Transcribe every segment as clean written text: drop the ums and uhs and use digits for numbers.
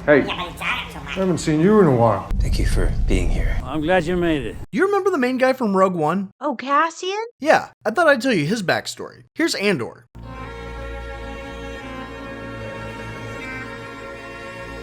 Hey, I haven't seen you in a while. Thank you for being here. I'm glad you made it. You remember the main guy from Rogue One? Oh, Cassian? Yeah, I thought I'd tell you his backstory. Here's Andor.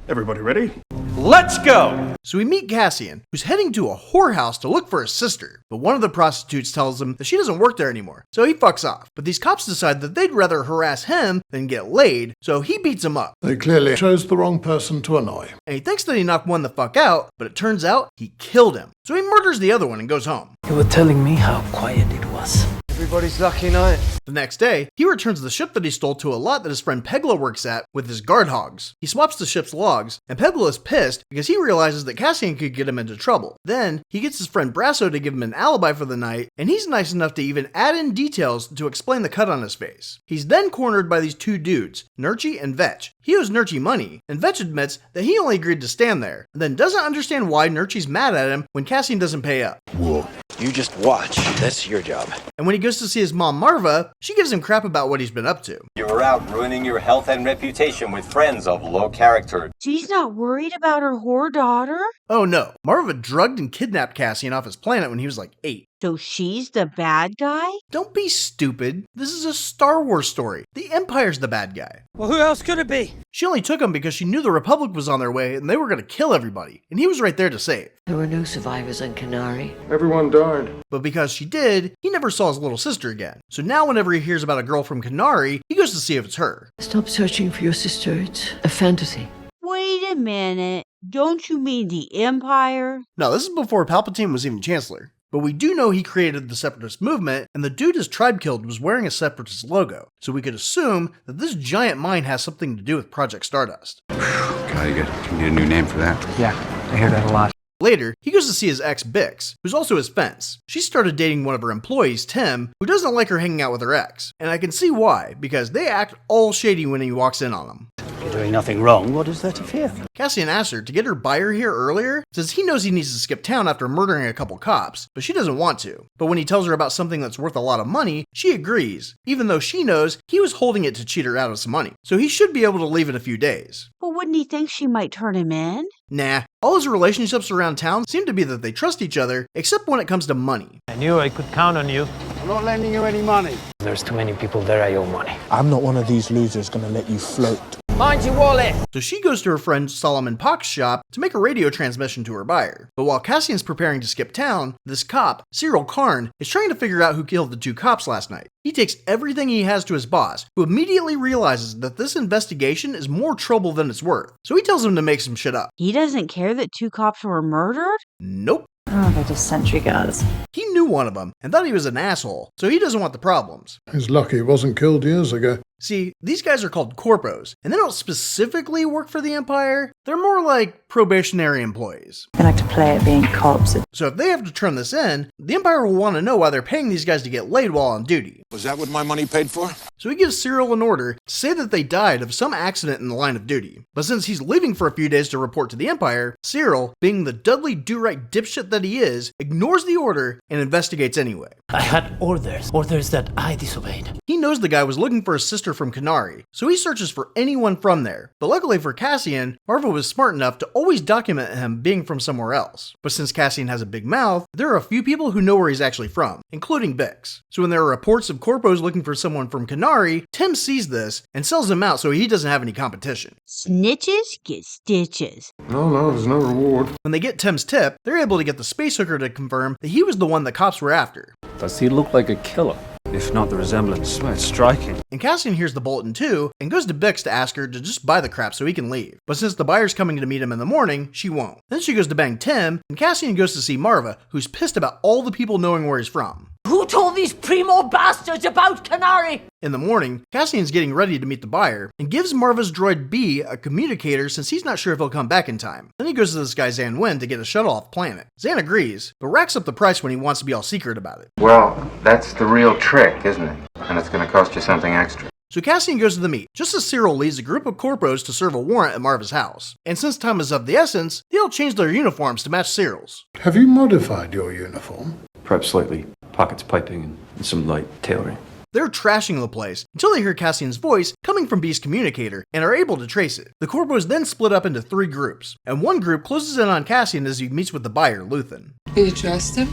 Everybody ready? Let's go! So we meet Cassian, who's heading to a whorehouse to look for his sister, but one of the prostitutes tells him that she doesn't work there anymore, so he fucks off. But these cops decide that they'd rather harass him than get laid, so he beats him up. They clearly chose the wrong person to annoy. And he thinks that he knocked one the fuck out, but it turns out he killed him. So he murders the other one and goes home. You were telling me how quiet it was. Everybody's lucky night. The next day, he returns the ship that he stole to a lot that his friend Pegla works at with his guard hogs. He swaps the ship's logs, and Pegla is pissed because he realizes that Cassian could get him into trouble. Then, he gets his friend Brasso to give him an alibi for the night, and he's nice enough to even add in details to explain the cut on his face. He's then cornered by these two dudes, Nurchi and Vetch. He owes Nurchi money, and Vetch admits that he only agreed to stand there, and then doesn't understand why Nurchi's mad at him when Cassian doesn't pay up. Whoa. You just watch. That's your job. And when he goes to see his mom Marva, she gives him crap about what he's been up to. You were out ruining your health and reputation with friends of low character. She's not worried about her whore daughter? Oh no, Marva drugged and kidnapped Cassian off his planet when he was like 8. So she's the bad guy? Don't be stupid. This is a Star Wars story. The Empire's the bad guy. Well, who else could it be? She only took him because she knew the Republic was on their way and they were going to kill everybody, and he was right there to save. There were no survivors on Canary. Everyone died. But because she did, he never saw his little sister again. So now whenever he hears about a girl from Canary, he goes to see if it's her. Stop searching for your sister. It's a fantasy. Wait a minute. Don't you mean the Empire? No, this is before Palpatine was even Chancellor. But we do know he created the Separatist movement, and the dude his tribe killed was wearing a Separatist logo, so we could assume that this giant mine has something to do with Project Stardust. God, you need a new name for that. Yeah, I hear that a lot. Later, he goes to see his ex Bix, who's also his fence. She started dating one of her employees, Tim, who doesn't like her hanging out with her ex. And I can see why, because they act all shady when he walks in on them. You're doing nothing wrong. What is there to fear? Cassian asks her to get her buyer here earlier, since he knows he needs to skip town after murdering a couple cops, but she doesn't want to. But when he tells her about something that's worth a lot of money, she agrees, even though she knows he was holding it to cheat her out of some money. So he should be able to leave in a few days. But wouldn't he think she might turn him in? Nah, all his relationships around town seem to be that they trust each other, except when it comes to money. I knew I could count on you. I'm not lending you any money. There's too many people there I owe money. I'm not one of these losers gonna let you float. Mind your wallet! So she goes to her friend Solomon Pock's shop to make a radio transmission to her buyer. But while Cassian's preparing to skip town, this cop, Cyril Karn, is trying to figure out who killed the two cops last night. He takes everything he has to his boss, who immediately realizes that this investigation is more trouble than it's worth. So he tells him to make some shit up. He doesn't care that 2 cops were murdered? Nope. Oh, they're just sentry guards. He knew one of them and thought he was an asshole, so he doesn't want the problems. He's lucky he wasn't killed years ago. See, these guys are called corpos, and they don't specifically work for the Empire. They're more like probationary employees. They like to play at being cops. So if they have to turn this in, the Empire will want to know why they're paying these guys to get laid while on duty. Was that what my money paid for? So he gives Cyril an order to say that they died of some accident in the line of duty. But since he's leaving for a few days to report to the Empire, Cyril, being the Dudley do-right dipshit that he is, ignores the order and investigates anyway. I had orders that I disobeyed. He knows the guy was looking for his sister from Canary, so he searches for anyone from there. But luckily for Cassian, Marva was smart enough to always document him being from somewhere else. But since Cassian has a big mouth, there are a few people who know where he's actually from, including Bix. So when there are reports of corpos looking for someone from Canary, Tim sees this and sells him out so he doesn't have any competition. Snitches get stitches. No, there's no reward. When they get Tim's tip, they're able to get the space hooker to confirm that he was the one the cops were after. Does he look like a killer? If not, the resemblance, it's striking. And Cassian hears the bulletin too, and goes to Bix to ask her to just buy the crap so he can leave. But since the buyer's coming to meet him in the morning, she won't. Then she goes to bang Tim, and Cassian goes to see Marva, who's pissed about all the people knowing where he's from. Who told these primo bastards about Canary? In the morning, Cassian's getting ready to meet the buyer, and gives Marva's droid B a communicator since he's not sure if he'll come back in time. Then he goes to this guy Zan Wen to get a shuttle off planet. Zan agrees, but racks up the price when he wants to be all secret about it. Well, that's the real trick, isn't it? And it's gonna cost you something extra. So Cassian goes to the meet, just as Cyril leads a group of corpos to serve a warrant at Marva's house. And since time is of the essence, they all change their uniforms to match Cyril's. Have you modified your uniform? Perhaps slightly. Pockets piping and some light tailoring. They're trashing the place until they hear Cassian's voice coming from Beast's communicator and are able to trace it. The corpos then split up into 3 groups, and one group closes in on Cassian as he meets with the buyer, Luthen. Do you trust him?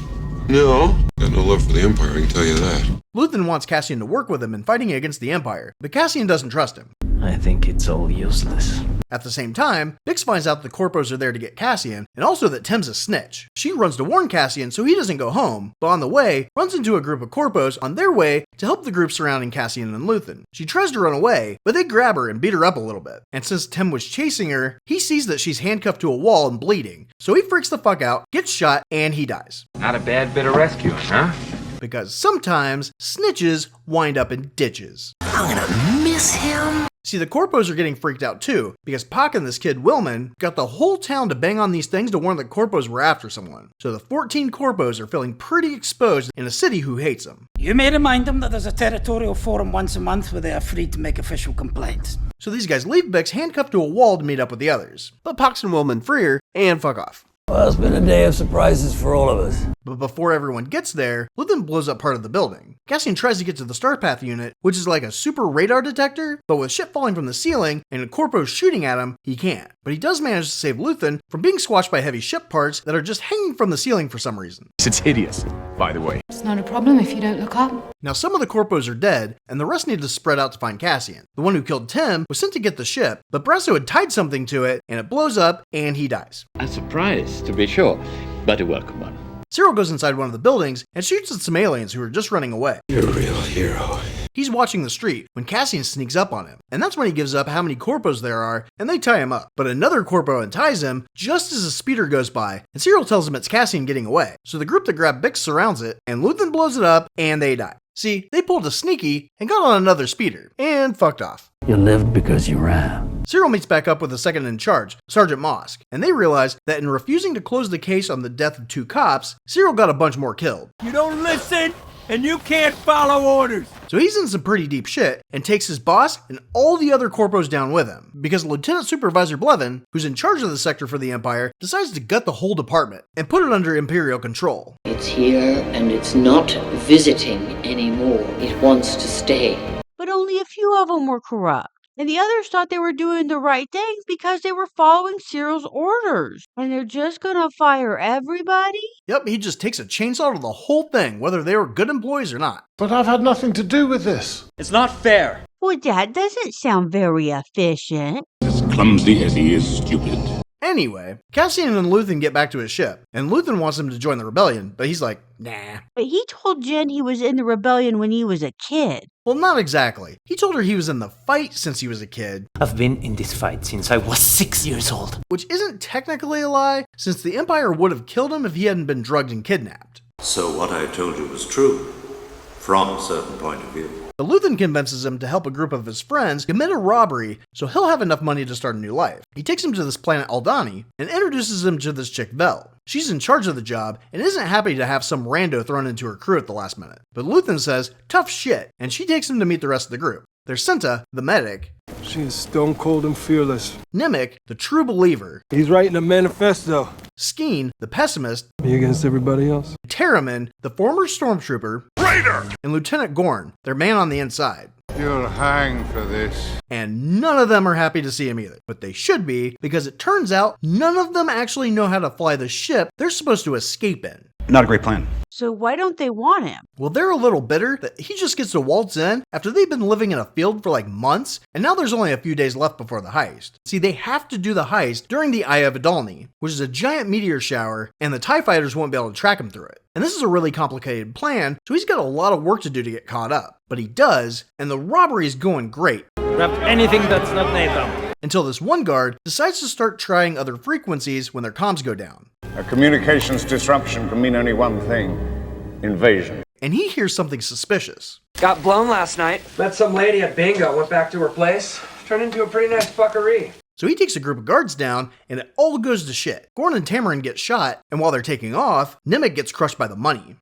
No. Got no love for the Empire, I can tell you that. Luthen wants Cassian to work with him in fighting against the Empire, but Cassian doesn't trust him. I think it's all useless. At the same time, Bix finds out the corpos are there to get Cassian, and also that Tim's a snitch. She runs to warn Cassian so he doesn't go home, but on the way, runs into a group of corpos on their way to help the group surrounding Cassian and Luthen. She tries to run away, but they grab her and beat her up a little bit. And since Tim was chasing her, he sees that she's handcuffed to a wall and bleeding, so he freaks the fuck out, gets shot, and he dies. Not a bad bit of rescuing, huh? Because sometimes, snitches wind up in ditches. I'm gonna miss him. See, the corpos are getting freaked out too, because Pac and this kid Willman got the whole town to bang on these things to warn that corpos were after someone. So the 14 corpos are feeling pretty exposed in a city who hates them. You may remind them that there's a territorial forum once a month where they are free to make official complaints. So these guys leave Bix handcuffed to a wall to meet up with the others. But Pax and Willman free her and fuck off. Well, it's been a day of surprises for all of us. But before everyone gets there, Luthen blows up part of the building. Cassian tries to get to the Starpath unit, which is like a super radar detector, but with shit falling from the ceiling and a corpo shooting at him, he can't. But he does manage to save Luthen from being squashed by heavy ship parts that are just hanging from the ceiling for some reason. It's hideous, by the way. It's not a problem if you don't look up. Now some of the corpos are dead, and the rest need to spread out to find Cassian. The one who killed Tim was sent to get the ship, but Brasso had tied something to it, and it blows up, and he dies. A surprise, to be sure, but a welcome one. Cyril goes inside one of the buildings and shoots at some aliens who are just running away. You're a real hero. He's watching the street when Cassian sneaks up on him, and that's when he gives up how many corpos there are, and they tie him up. But another corpo unties him just as a speeder goes by, and Cyril tells him it's Cassian getting away. So the group that grabbed Bix surrounds it, and Luthen blows it up, and they die. See, they pulled a sneaky and got on another speeder, and fucked off. You lived because you ran. Cyril meets back up with the second in charge, Sergeant Mosk, and they realize that in refusing to close the case on the death of 2 cops, Cyril got a bunch more killed. You don't listen, and you can't follow orders. So he's in some pretty deep shit, and takes his boss and all the other corpos down with him, because Lieutenant Supervisor Blevin, who's in charge of the sector for the Empire, decides to gut the whole department, and put it under Imperial control. It's here, and it's not visiting anymore. It wants to stay. But only a few of them were corrupt. And the others thought they were doing the right thing because they were following Cyril's orders. And they're just gonna fire everybody? Yep, he just takes a chainsaw to the whole thing, whether they were good employees or not. But I've had nothing to do with this. It's not fair. Well, that doesn't sound very efficient. As clumsy as he is stupid. Anyway, Cassian and Luthen get back to his ship, and Luthen wants him to join the rebellion, but he's like, nah. But he told Jen he was in the rebellion when he was a kid. Well, not exactly. He told her he was in the fight since he was a kid. I've been in this fight since I was 6 years old. Which isn't technically a lie, since the Empire would have killed him if he hadn't been drugged and kidnapped. So what I told you was true, from a certain point of view. But Luthen convinces him to help a group of his friends commit a robbery so he'll have enough money to start a new life. He takes him to this planet Aldani and introduces him to this chick Vel. She's in charge of the job and isn't happy to have some rando thrown into her crew at the last minute. But Luthen says, tough shit, and she takes him to meet the rest of the group. There's Senta, the medic. She is stone cold and fearless. Nimic, the true believer. He's writing a manifesto. Skeen, the pessimist. Me against everybody else. Terramin, the former stormtrooper. Raider! And Lieutenant Gorn, their man on the inside. You'll hang for this. And none of them are happy to see him either. But they should be, because it turns out none of them actually know how to fly the ship they're supposed to escape in. Not a great plan. So why don't they want him? Well, they're a little bitter that he just gets to waltz in after they've been living in a field for like months, and now there's only a few days left before the heist. See, they have to do the heist during the Eye of Aldani, which is a giant meteor shower, and the TIE fighters won't be able to track him through it. And this is a really complicated plan, so he's got a lot of work to do to get caught up. But he does, and the robbery is going great. Grab anything that's not NATO. Until this one guard decides to start trying other frequencies when their comms go down. A communications disruption can mean only one thing: invasion. And he hears something suspicious. Got blown last night. Met some lady at bingo, went back to her place. Turned into a pretty nice fuckery. So he takes a group of guards down, and it all goes to shit. Gorn and Tamarin get shot, and while they're taking off, Nimic gets crushed by the money.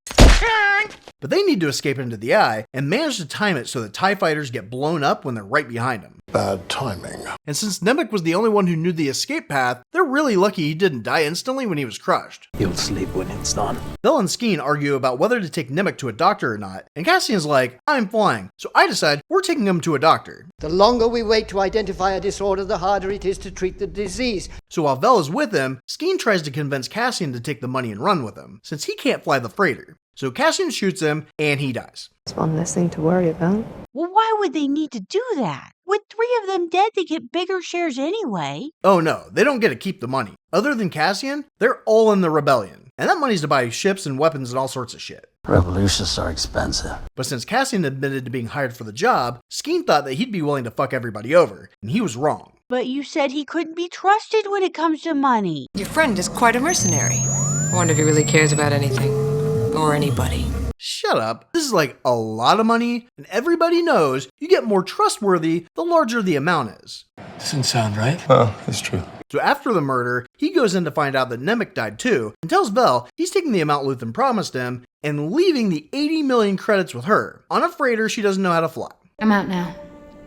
But they need to escape into the eye and manage to time it so the TIE fighters get blown up when they're right behind them. Bad timing. And since Nemec was the only one who knew the escape path, they're really lucky he didn't die instantly when he was crushed. You'll sleep when it's done. Vel and Skeen argue about whether to take Nemec to a doctor or not, and Cassian's like, I'm flying, so I decide we're taking him to a doctor. The longer we wait to identify a disorder, the harder it is to treat the disease. So while Vel is with him, Skeen tries to convince Cassian to take the money and run with him, since he can't fly the freighter. So Cassian shoots him, and he dies. It's one less thing to worry about. Well, why would they need to do that? With 3 of them dead, they get bigger shares anyway. Oh no, they don't get to keep the money. Other than Cassian, they're all in the rebellion. And that money's to buy ships and weapons and all sorts of shit. Revolutions are expensive. But since Cassian admitted to being hired for the job, Skeen thought that he'd be willing to fuck everybody over, and he was wrong. But you said he couldn't be trusted when it comes to money. Your friend is quite a mercenary. I wonder if he really cares about anything. Or anybody. Shut up. This is like a lot of money, and everybody knows you get more trustworthy the larger the amount is. Doesn't sound right. Oh, it's true. So after the murder, he goes in to find out that Nemec died too, and tells Vel he's taking the amount Luthen promised him, and leaving the 80 million credits with her, on a freighter she doesn't know how to fly. I'm out now.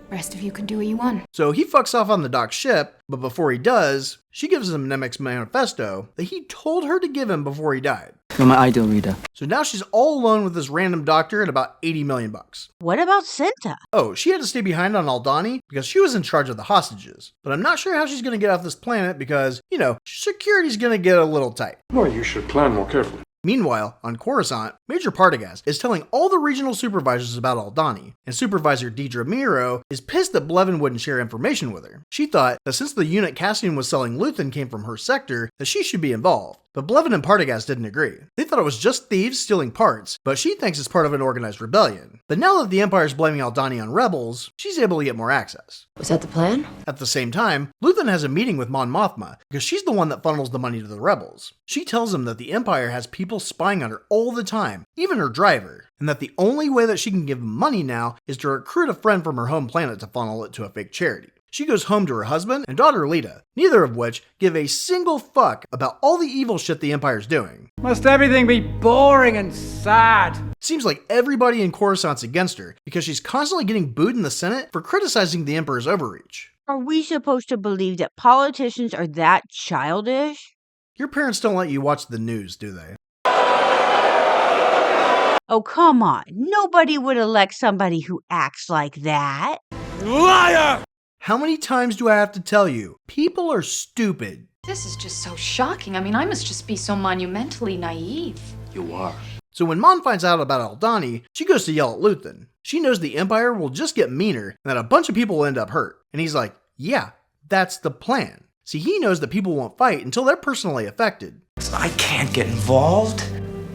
Rest of you can do what you want. So he fucks off on the Doc's ship, but before he does, she gives him Nemec's manifesto that he told her to give him before he died. You're my ideal reader. So now she's all alone with this random doctor and about 80 million bucks. What about Cinta? Oh, she had to stay behind on Aldani because she was in charge of the hostages. But I'm not sure how she's going to get off this planet because, security's going to get a little tight. Well, you should plan more carefully. Meanwhile, on Coruscant, Major Partagaz is telling all the regional supervisors about Aldani, and Supervisor Deidre Miro is pissed that Blevin wouldn't share information with her. She thought that since the unit Cassian was selling Luthen came from her sector, that she should be involved. But Blevin and Partagaz didn't agree. They thought it was just thieves stealing parts, but she thinks it's part of an organized rebellion. But now that the Empire's blaming Aldani on rebels, she's able to get more access. Was that the plan? At the same time, Luthen has a meeting with Mon Mothma, because she's the one that funnels the money to the rebels. She tells him that the Empire has people spying on her all the time, even her driver, and that the only way that she can give them money now is to recruit a friend from her home planet to funnel it to a fake charity. She goes home to her husband and daughter Lita, neither of which give a single fuck about all the evil shit the Empire's doing. Must everything be boring and sad? Seems like everybody in Coruscant's against her because she's constantly getting booed in the Senate for criticizing the Emperor's overreach. Are we supposed to believe that politicians are that childish? Your parents don't let you watch the news, do they? Oh, come on. Nobody would elect somebody who acts like that. Liar! How many times do I have to tell you? People are stupid. This is just so shocking. I mean, I must just be so monumentally naive. You are. So when Mon finds out about Aldani, she goes to yell at Luthen. She knows the Empire will just get meaner and that a bunch of people will end up hurt. And he's like, yeah, that's the plan. See, he knows that people won't fight until they're personally affected. I can't get involved.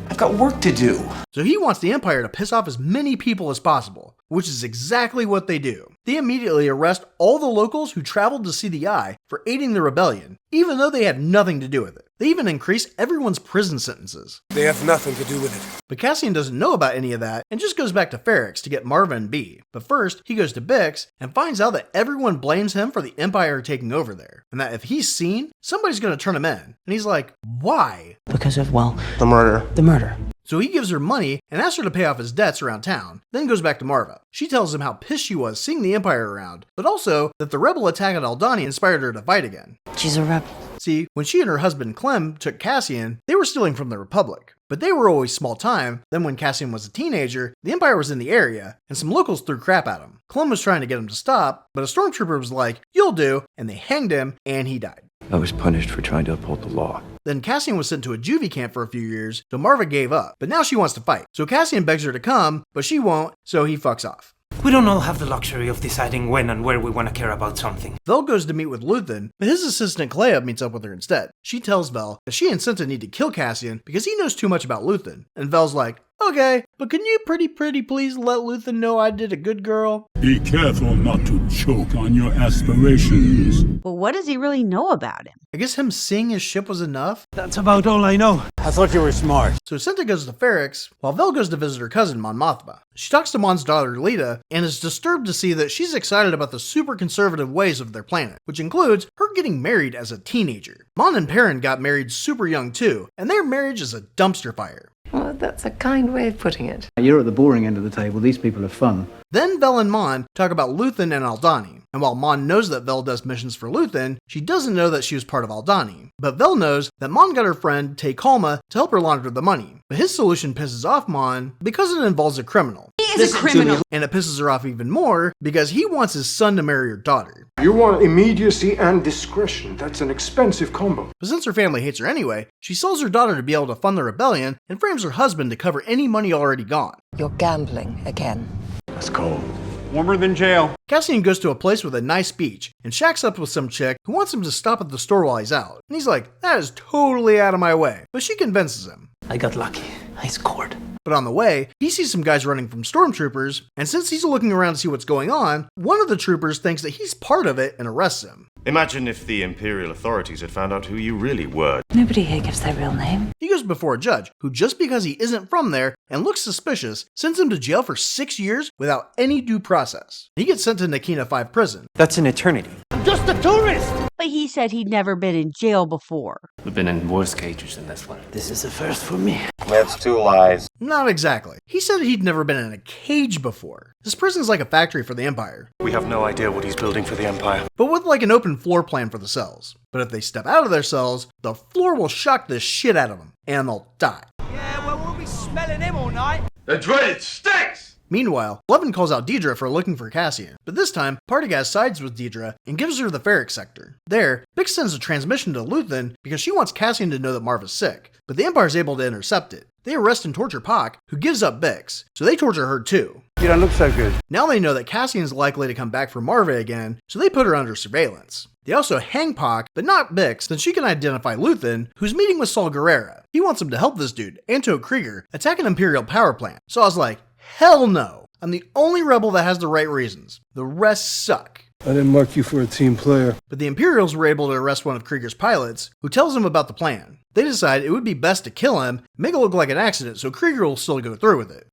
I've got work to do. So he wants the Empire to piss off as many people as possible, which is exactly what they do. They immediately arrest all the locals who traveled to see the Eye for aiding the rebellion, even though they had nothing to do with it. They even increase everyone's prison sentences. They have nothing to do with it. But Cassian doesn't know about any of that and just goes back to Ferrix to get Marva and B. But first, he goes to Bix and finds out that everyone blames him for the Empire taking over there, and that if he's seen, somebody's going to turn him in. And he's like, why? Because of, the murder. the murder. So he gives her money and asks her to pay off his debts around town, then goes back to Marva. She tells him how pissed she was seeing the Empire around, but also that the rebel attack at Aldani inspired her to fight again. She's a rebel. See, when she and her husband Clem took Cassian, they were stealing from the Republic. But they were always small time. Then when Cassian was a teenager, the Empire was in the area, and some locals threw crap at him. Clem was trying to get him to stop, but a stormtrooper was like, you'll do, and they hanged him, and he died. I was punished for trying to uphold the law. Then Cassian was sent to a juvie camp for a few years, so Marva gave up. But now she wants to fight. So Cassian begs her to come, but she won't, so he fucks off. We don't all have the luxury of deciding when and where we want to care about something. Vel goes to meet with Luthen, but his assistant Clea meets up with her instead. She tells Vel that she and Cinta need to kill Cassian because he knows too much about Luthen. And Vel's like, okay, but can you pretty please let Luthen know I did a good girl? Be careful not to choke on your aspirations. Well, what does he really know about him? I guess him seeing his ship was enough. That's about all I know. I thought you were smart. So Cinta goes to Ferrix, while Vel goes to visit her cousin Mon Mothma. She talks to Mon's daughter Lita, and is disturbed to see that she's excited about the super conservative ways of their planet, which includes her getting married as a teenager. Mon and Perrin got married super young too, and their marriage is a dumpster fire. Well, that's a kind way of putting it. You're at the boring end of the table. These people are fun. Then Vel and Mon talk about Luthen and Aldani. And while Mon knows that Vel does missions for Luthen, she doesn't know that she was part of Aldani. But Vel knows that Mon got her friend Tay Kalma to help her launder the money. But his solution pisses off Mon because it involves a criminal. He is a criminal! And it pisses her off even more because he wants his son to marry her daughter. You want immediacy and discretion. That's an expensive combo. But since her family hates her anyway, she sells her daughter to be able to fund the rebellion and frames her husband to cover any money already gone. You're gambling again. That's cold. Warmer than jail. Cassian goes to a place with a nice beach and shacks up with some chick who wants him to stop at the store while he's out. And he's like, that is totally out of my way. But she convinces him. I got lucky. I scored. But on the way, he sees some guys running from stormtroopers, and since he's looking around to see what's going on, one of the troopers thinks that he's part of it and arrests him. Imagine if the Imperial authorities had found out who you really were. Nobody here gives their real name. He goes before a judge, who just because he isn't from there and looks suspicious, sends him to jail for 6 years without any due process. He gets sent to Nakina 5 prison. That's an eternity. I'm just a tourist! But he said he'd never been in jail before. We've been in worse cages than this one. This is a first for me. That's 2 lies. Not exactly. He said he'd never been in a cage before. This prison's like a factory for the Empire. We have no idea what he's building for the Empire. But with like an open floor plan for the cells. But if they step out of their cells, the floor will shock the shit out of them, and they'll die. Yeah, well, we'll be smelling him all night. The dreaded stinks! Meanwhile, Levin calls out Deidre for looking for Cassian, but this time, Partagaz sides with Deidre and gives her the Ferrix sector. There, Bix sends a transmission to Luthen because she wants Cassian to know that Marv is sick, but the Empire's able to intercept it. They arrest and torture Pak, who gives up Bix, so they torture her too. You don't look so good. Now they know that Cassian's likely to come back for Marva again, so they put her under surveillance. They also hang Pak, but not Bix, since she can identify Luthen, who's meeting with Saul Guerrera. He wants him to help this dude, Anto Krieger, attack an Imperial power plant. So I was like, hell no. I'm the only rebel that has the right reasons. The rest suck. I didn't mark you for a team player. But the Imperials were able to arrest one of Krieger's pilots, who tells him about the plan. They decide it would be best to kill him, make it look like an accident so Krieger will still go through with it.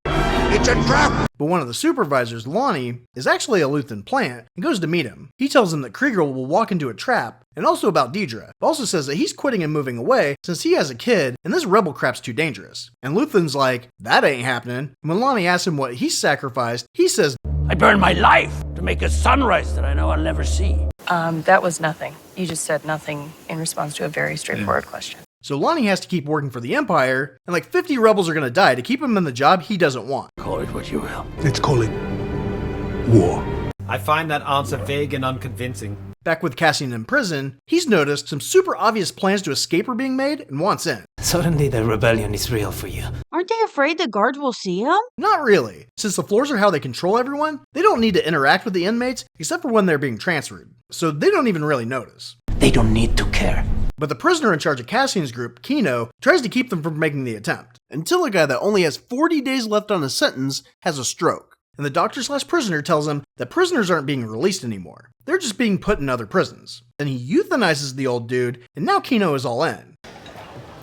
It's a trap! But one of the supervisors, Lonnie, is actually a Luthen plant and goes to meet him. He tells him that Krieger will walk into a trap, and also about Deidre. But also says that he's quitting and moving away since he has a kid, and this rebel crap's too dangerous. And Luthen's like, that ain't happening. And when Lonnie asks him what he sacrificed, he says, I burned my life to make a sunrise that I know I'll never see. That was nothing. You just said nothing in response to a very straightforward question. So Lonnie has to keep working for the Empire, and like 50 rebels are gonna die to keep him in the job he doesn't want. Call it what you will. Let's call it war. I find that answer vague and unconvincing. Back with Cassian in prison, he's noticed some super obvious plans to escape are being made and wants in. Suddenly the rebellion is real for you. Aren't they afraid the guards will see him? Not really. Since the floors are how they control everyone, they don't need to interact with the inmates except for when they're being transferred. So they don't even really notice. They don't need to care. But the prisoner in charge of Cassian's group, Kino, tries to keep them from making the attempt. Until a guy that only has 40 days left on his sentence has a stroke. And the doctor/prisoner tells him that prisoners aren't being released anymore. They're just being put in other prisons. Then he euthanizes the old dude, and now Kino is all in.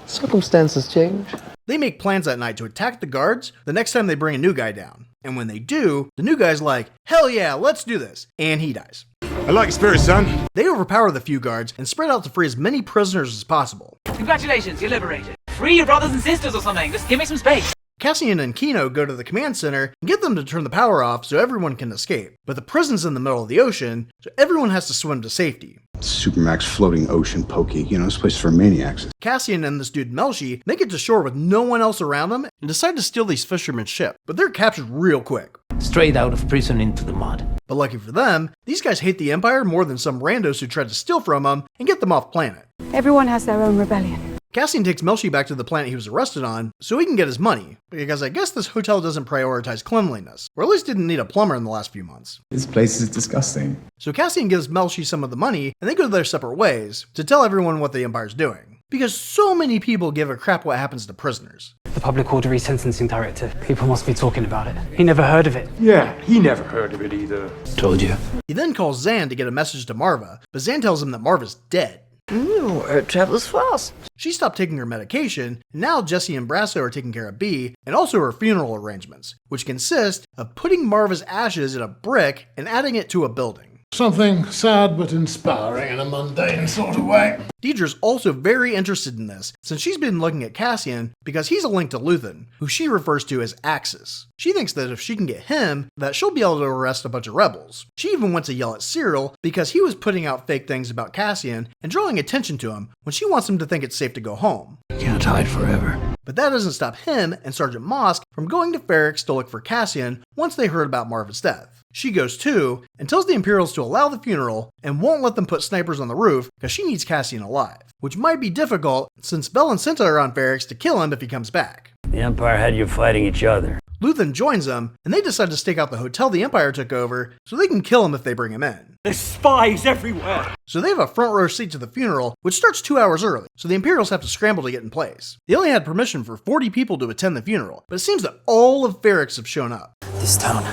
Circumstances change. They make plans that night to attack the guards the next time they bring a new guy down. And when they do, the new guy's like, hell yeah, let's do this. And he dies. I like spirit, son. They overpower the few guards and spread out to free as many prisoners as possible. Congratulations, you're liberated. Free your brothers and sisters or something. Just give me some space. Cassian and Kino go to the command center and get them to turn the power off so everyone can escape. But the prison's in the middle of the ocean, so everyone has to swim to safety. Supermax floating ocean pokey. You know, this place is for maniacs. Cassian and this dude Melshi make it to shore with no one else around them and decide to steal these fishermen's ship, but they're captured real quick. Straight out of prison into the mud. But lucky for them, these guys hate the Empire more than some randos who tried to steal from them and get them off planet. Everyone has their own rebellion. Cassian takes Melshi back to the planet he was arrested on so he can get his money, because I guess this hotel doesn't prioritize cleanliness, or at least didn't need a plumber in the last few months. This place is disgusting. So Cassian gives Melshi some of the money, and they go their separate ways to tell everyone what the Empire's doing. Because so many people give a crap what happens to prisoners. The public order resentencing directive. People must be talking about it. He never heard of it. Yeah, he never heard of it either. Told you. He then calls Zan to get a message to Marva, but Zan tells him that Marva's dead. Word travels fast. She stopped taking her medication, and now Jesse and Brasso are taking care of B, and also her funeral arrangements, which consist of putting Marva's ashes in a brick and adding it to a building. Something sad but inspiring in a mundane sort of way. Deidre's also very interested in this, since she's been looking at Cassian because he's a link to Luthen, who she refers to as Axis. She thinks that if she can get him, that she'll be able to arrest a bunch of rebels. She even went to yell at Cyril because he was putting out fake things about Cassian and drawing attention to him when she wants him to think it's safe to go home. Can't hide forever. But that doesn't stop him and Sergeant Mosk from going to Ferrix to look for Cassian once they heard about Marva's death. She goes too, and tells the Imperials to allow the funeral and won't let them put snipers on the roof because she needs Cassian alive, which might be difficult since Bell and Cinta are on Ferrix to kill him if he comes back. The Empire had you fighting each other. Luthen joins them, and they decide to stake out the hotel the Empire took over so they can kill him if they bring him in. There's spies everywhere! So they have a front row seat to the funeral, which starts 2 hours early, so the Imperials have to scramble to get in place. They only had permission for 40 people to attend the funeral, but it seems that all of Ferrix have shown up. This town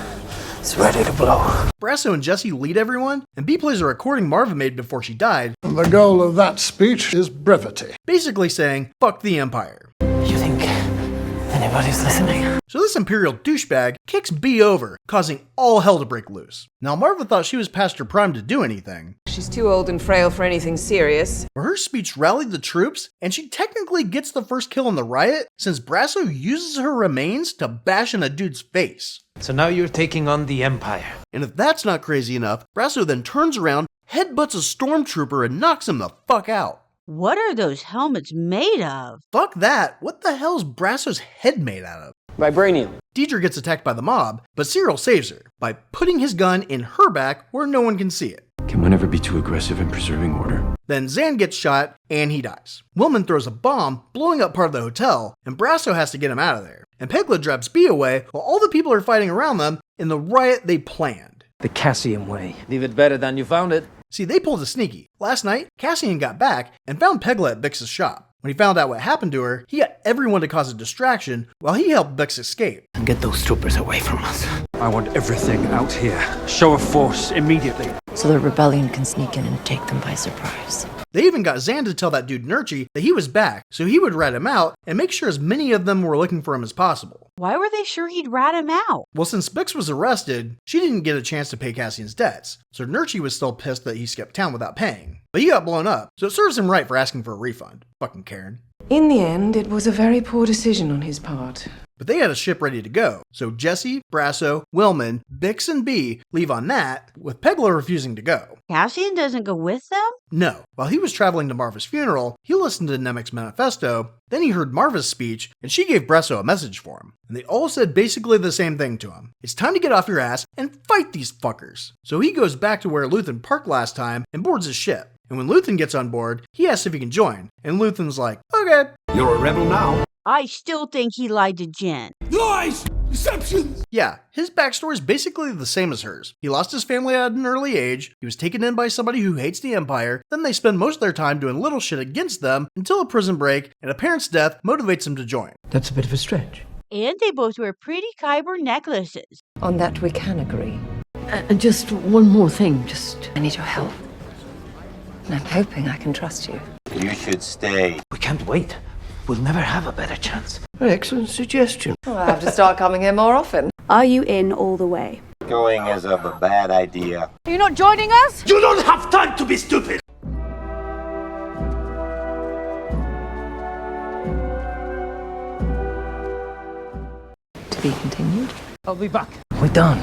is ready to blow. Brasso and Jesse lead everyone, and B plays a recording Marva made before she died. The goal of that speech is brevity. Basically saying, fuck the Empire. You think anybody's listening? So this Imperial douchebag kicks B over, causing all hell to break loose. Now Marva thought she was past her prime to do anything. She's too old and frail for anything serious. But her speech rallied the troops, and she technically gets the first kill in the riot, since Brasso uses her remains to bash in a dude's face. So now you're taking on the Empire. And if that's not crazy enough, Brasso then turns around, headbutts a stormtrooper, and knocks him the fuck out. What are those helmets made of? Fuck that. What the hell's Brasso's head made out of? Vibranium. Deidre gets attacked by the mob, but Cyril saves her by putting his gun in her back where no one can see it. Can one ever be too aggressive in preserving order? Then Zan gets shot, and he dies. Willman throws a bomb, blowing up part of the hotel, and Brasso has to get him out of there. And Pegla drives B away while all the people are fighting around them in the riot they planned. The Cassian way. Leave it better than you found it. See, they pulled a sneaky. Last night, Cassian got back and found Pegla at Bix's shop. When he found out what happened to her, he got everyone to cause a distraction while he helped Bix escape. Get those troopers away from us. I want everything out here. Show of force immediately. So the rebellion can sneak in and take them by surprise. They even got Zan to tell that dude Nurchi that he was back, so he would rat him out and make sure as many of them were looking for him as possible. Why were they sure he'd rat him out? Well, since Bix was arrested, she didn't get a chance to pay Cassian's debts, so Nurchi was still pissed that he skipped town without paying. But he got blown up, so it serves him right for asking for a refund. Fucking Karen. In the end, it was a very poor decision on his part. But they had a ship ready to go, so Jesse, Brasso, Willman, Bix, and B leave on that, with Pegla refusing to go. Cassian doesn't go with them? No. While he was traveling to Marva's funeral, he listened to Nemec's manifesto, then he heard Marva's speech, and she gave Brasso a message for him. And they all said basically the same thing to him. It's time to get off your ass and fight these fuckers. So he goes back to where Luthen parked last time and boards his ship. And when Luthen gets on board, he asks if he can join, and Luthen's like, okay. You're a rebel now? I still think he lied to Jen. Lies! Deceptions! Yeah, his backstory is basically the same as hers. He lost his family at an early age, he was taken in by somebody who hates the Empire, then they spend most of their time doing little shit against them until a prison break and a parent's death motivates him to join. That's a bit of a stretch. And they both wear pretty Kyber necklaces. On that we can agree. And just one more thing, I need your help. And I'm hoping I can trust you. You should stay. We can't wait. We'll never have a better chance. Excellent suggestion. Well, I'll have to start coming here more often. Are you in all the way? Going is a bad idea. Are you not joining us? You don't have time to be stupid! To be continued. I'll be back. We're done.